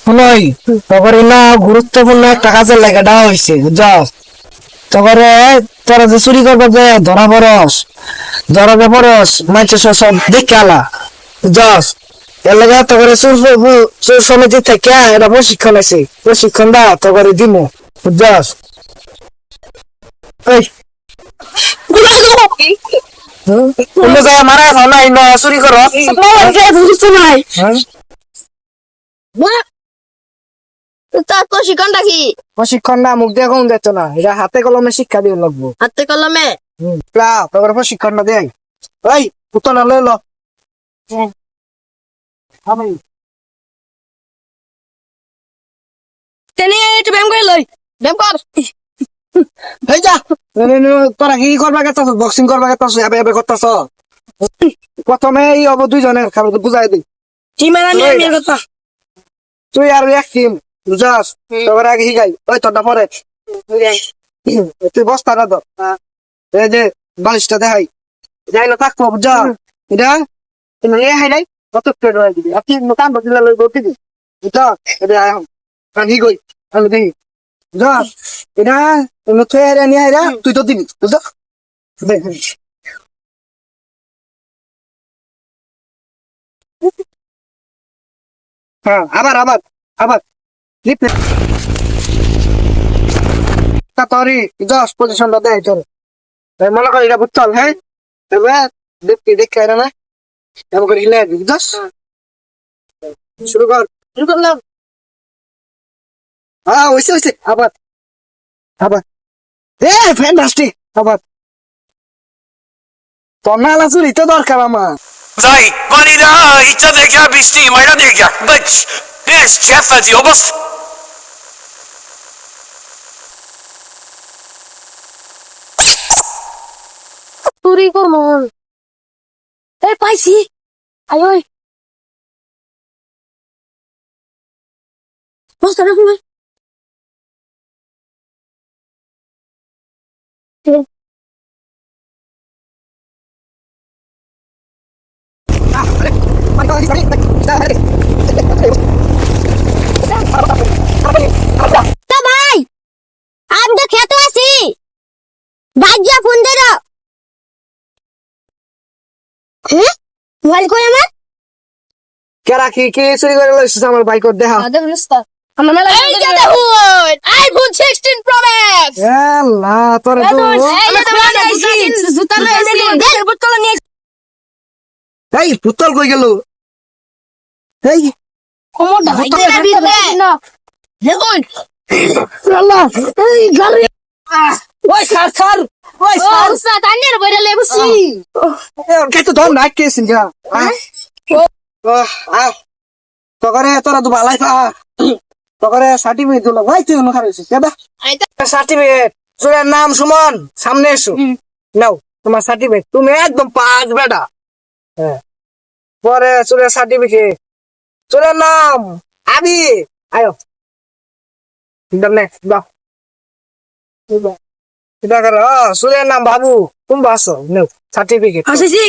শুনই তারপরে না গুরুত্বপূর্ণ একটা কাজের লাগা দেওয়া হয়েছে বুঝছস। তারপরে তোরা যে চুরি করবো যে ধরা পড়স মানুষ সব দেখে আলা বুঝছস। এর লাগে তারপরে চোর সমিতি থেকে এটা প্রশিক্ষণ আছে, প্রশিক্ষণ দা তারপরে দিমু বুঝছস। এই অন্য জায়গায় মারা খাও নাই ন চুরি করো নাই। তার প্রশিক্ষণটা কি? প্রশিক্ষণ না মুখ দিয়ে কম যেত না, এটা হাতে কলমে শিক্ষা দিয়ে লাগবো। হাতে কলমে? তারপরে প্রশিক্ষণটা দেয়। ওই পুতল লই ল তেনে একটু ব্যায়াম করে লই, ব্যায়াম কর। এই যা তোরা কি করবা গেছস, বক্সিং করবা গেছস, এবে এবে করতেছ। প্রথমে এই অব দুইজনের খাবার বুঝাই দিই। কি মানে আমি কথা তুই আর এক টিম বুঝাস, তারপরে আগে শিখাই। ওই তোরটা পরে তুই বস্তা না ধর, এই যে বালিশটা দেখাই যাই না থাকবো বুঝা। এটা তুমি হাই নাই কত প্লেট হয়ে দিবি আপনি কান বসিলা লই বলতে দি বুঝা। এটা কান হি গই আমি দেখি বুঝা। এটা তুমি থয়ে হাইরা নিয়ে হাইরা তুই তো দিবি বুঝা। হ্যাঁ আবার আবার আবার তোরই দশ পজিশনটা দেয় তোর। মনে করি এটা বুঝছল। হ্যাঁ এবার দেখতে দেখে আইরা না এমন করে হিলে দিবি দশ। শুরু কর। শুরু করলাম। হ্যাঁ হইছে হইছে আবার আবার এ ফ্যান্টাস্টিক আবার। তোর নালা চুরি তো দরকার আমার। Zai, Vanida, itta de gel bişti, mayra de gel. Bıç, beş, çefeci, obas. চুরি করবো। এই পাইছি, আয় ওই বস্তা রাখুন। তা ভাই আমি তো খেতে আছি, ভাইয়া ফোন দে দাও। হ্যাঁ মোবাইল কই আমার? কেরা কি কি চুরি করে লইছিস আমার বাইকর দেখা। আমার মেলা এই যে দেখুন আইফোন 16 প্রো ম্যাক্স। আল্লাহ তোরে তো এই যে দেখুন জুতা লইছি, দেখ বোতল নিয়ে। এই পুতল কই গেল। এই কোমরটা ভাই দে বিলে দেখুন। আল্লাহ এই গাড়ি ওই স্যার স্যার ওই ও স্যার উস্তাদ আন্নের বইরা লেবছি। কত ধর না কেছিস গা। তকরে তোরা তো বালাই পা তকরে সার্টিফিকেট দিল ভাই তুই অনুখার হইছিস কেবা সার্টিফিকেট। তোর নাম সুমন, সামনে এসো নাও তোমার সার্টিফিকেট। তুমি একদম পাঁচ বেটা। হ্যাঁ পরে চুরের সার্টিফিকেট, চুরের নাম আবি আয়ো নেক্সট দাও। চুরের নাম বাবু তুমি বাসো নেও সার্টিফিকেট। আসিছি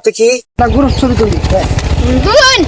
তুই কি না গ্রুপ ছবি তুলি। দুলুন